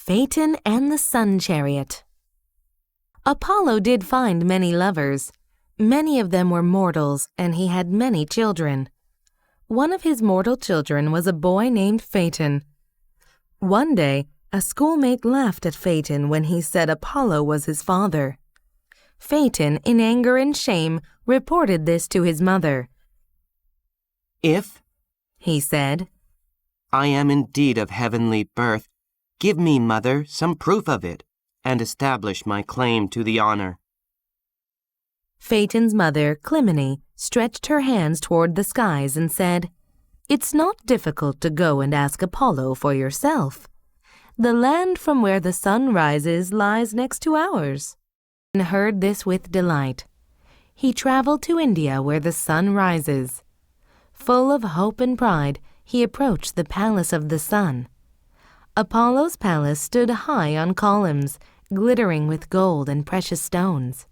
Phaethon and the Sun Chariot. Apollo did find many lovers. Many of them were mortals, and he had many children. One of his mortal children was a boy named Phaethon. One day, a schoolmate laughed at Phaethon when he said Apollo was his father. Phaethon, in anger and shame, reported this to his mother. "If," he said, "I am indeed of heavenly birth, give me, mother, some proof of it, and establish my claim to the honor." Phaeton's mother, Clymene, stretched her hands toward the skies and said, "It's not difficult to go and ask Apollo for yourself. The land from where the sun rises lies next to ours." And heard this with delight. He traveled to India where the sun rises. Full of hope and pride, he approached the palace of the sun. Apollo's palace stood high on columns, glittering with gold and precious stones.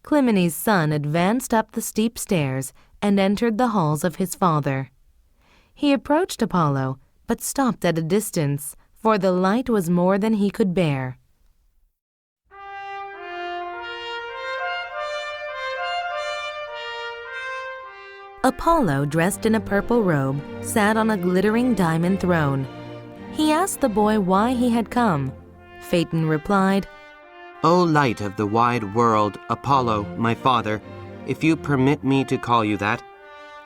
Clymene's son advanced up the steep stairs and entered the halls of his father. He approached Apollo, but stopped at a distance, for the light was more than he could bear. Apollo, dressed in a purple robe, sat on a glittering diamond throne. He asked the boy why he had come. Phaethon replied, "O light of the wide world, Apollo, my father, if you permit me to call you that,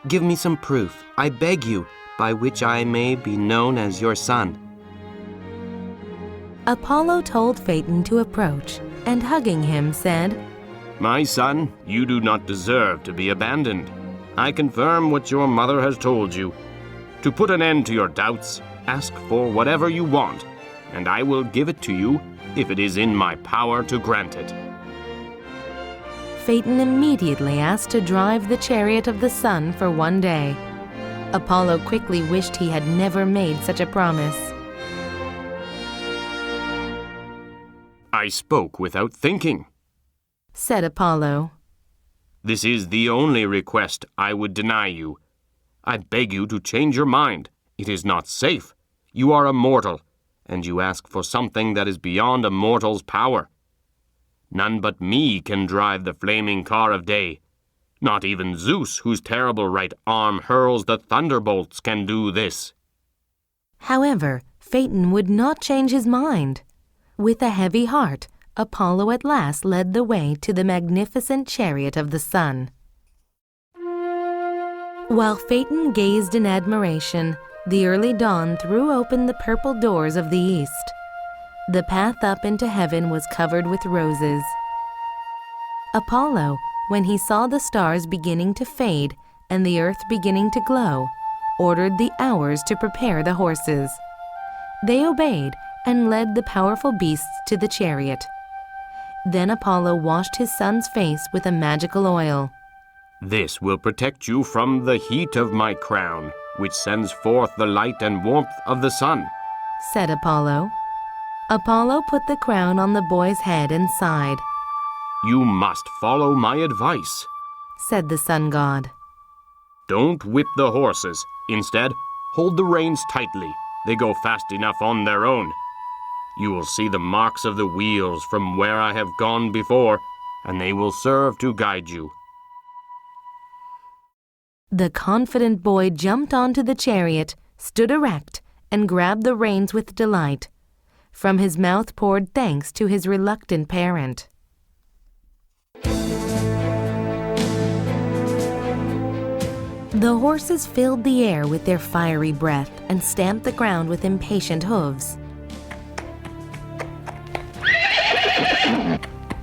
give me some proof, I beg you, by which I may be known as your son." Apollo told Phaethon to approach, and hugging him said, "My son, you do not deserve to be abandoned. I confirm what your mother has told you. To put an end to your doubts, ask for whatever you want, and I will give it to you if it is in my power to grant it." Phaethon immediately asked to drive the chariot of the sun for one day. Apollo quickly wished he had never made such a promise. "I spoke without thinking," said Apollo. "This is the only request I would deny you. I beg you to change your mind. It is not safe. You are a mortal, and you ask for something that is beyond a mortal's power. None but me can drive the flaming car of day. Not even Zeus, whose terrible right arm hurls the thunderbolts, can do this." However, Phaethon would not change his mind. With a heavy heart, Apollo at last led the way to the magnificent chariot of the sun. While Phaethon gazed in admiration, the early dawn threw open the purple doors of the east. The path up into heaven was covered with roses. Apollo, when he saw the stars beginning to fade and the earth beginning to glow, ordered the hours to prepare the horses. They obeyed and led the powerful beasts to the chariot. Then Apollo washed his son's face with a magical oil. "This will protect you from the heat of my crown, which sends forth the light and warmth of the sun," said Apollo. Apollo put the crown on the boy's head and sighed. "You must follow my advice," said the sun god. "Don't whip the horses. Instead, hold the reins tightly. They go fast enough on their own. You will see the marks of the wheels from where I have gone before, and they will serve to guide you." The confident boy jumped onto the chariot, stood erect, and grabbed the reins with delight. From his mouth poured thanks to his reluctant parent. The horses filled the air with their fiery breath and stamped the ground with impatient hooves.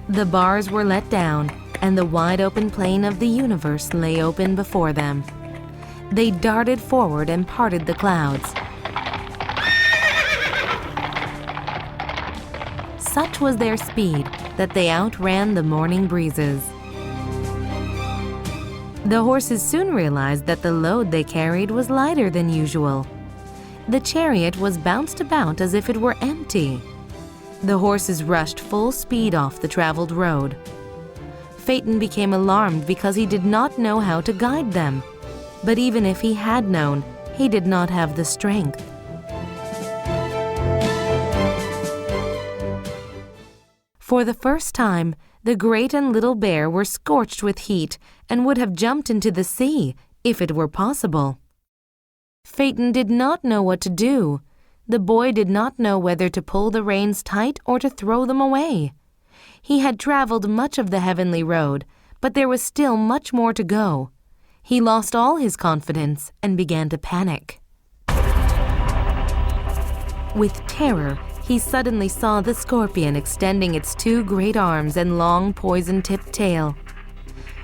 The bars were let down, and the wide-open plain of the universe lay open before them. They darted forward and parted the clouds. Such was their speed that they outran the morning breezes. The horses soon realized that the load they carried was lighter than usual. The chariot was bounced about as if it were empty. The horses rushed full speed off the traveled road. Phaethon became alarmed because he did not know how to guide them. But even if he had known, he did not have the strength. For the first time, the great and little bear were scorched with heat and would have jumped into the sea if it were possible. Phaethon did not know what to do. The boy did not know whether to pull the reins tight or to throw them away. He had traveled much of the heavenly road, but there was still much more to go. He lost all his confidence and began to panic. With terror, he suddenly saw the scorpion extending its two great arms and long poison-tipped tail.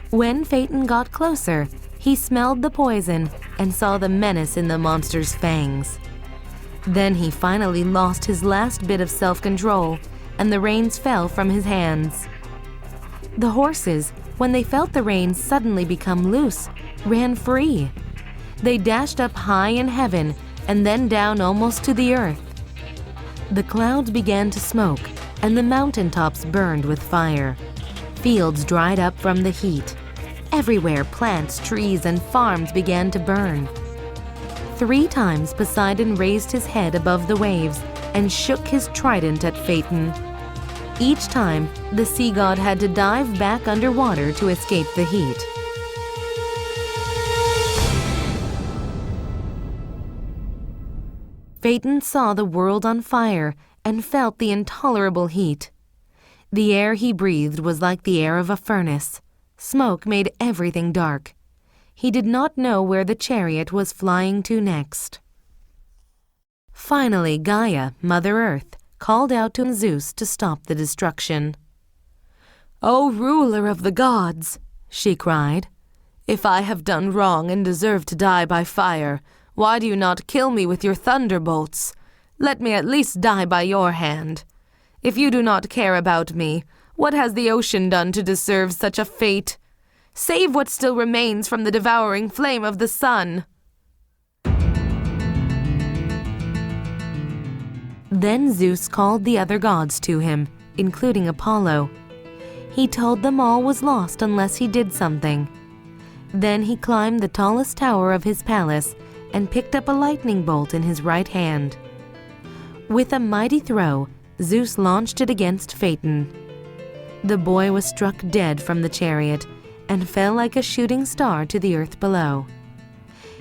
When Phaethon got closer, he smelled the poison and saw the menace in the monster's fangs. Then he finally lost his last bit of self-control, and the reins fell from his hands. The horses, when they felt the reins suddenly become loose, ran free. They dashed up high in heaven and then down almost to the earth. The clouds began to smoke, and the mountaintops burned with fire. Fields dried up from the heat. Everywhere plants, trees, and farms began to burn. 3 times Poseidon raised his head above the waves and shook his trident at Phaethon. Each time, the sea god had to dive back underwater to escape the heat. Phaethon saw the world on fire and felt the intolerable heat. The air he breathed was like the air of a furnace. Smoke made everything dark. He did not know where the chariot was flying to next. Finally, Gaia, Mother Earth, called out to Zeus to stop the destruction. "O ruler of the gods," she cried, "if I have done wrong and deserve to die by fire, why do you not kill me with your thunderbolts? Let me at least die by your hand. If you do not care about me, what has the ocean done to deserve such a fate? Save what still remains from the devouring flame of the sun." Then Zeus called the other gods to him, including Apollo. He told them all was lost unless he did something. Then he climbed the tallest tower of his palace and picked up a lightning bolt in his right hand. With a mighty throw, Zeus launched it against Phaethon. The boy was struck dead from the chariot and fell like a shooting star to the earth below.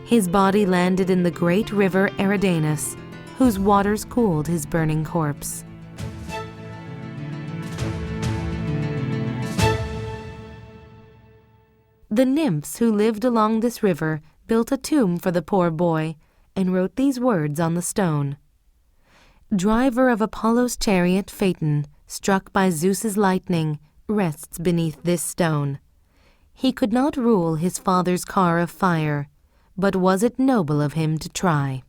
His body landed in the great river Eridanus, whose waters cooled his burning corpse. The nymphs who lived along this river built a tomb for the poor boy and wrote these words on the stone. "Driver of Apollo's chariot Phaethon, struck by Zeus's lightning, rests beneath this stone. He could not rule his father's car of fire, but was it noble of him to try?"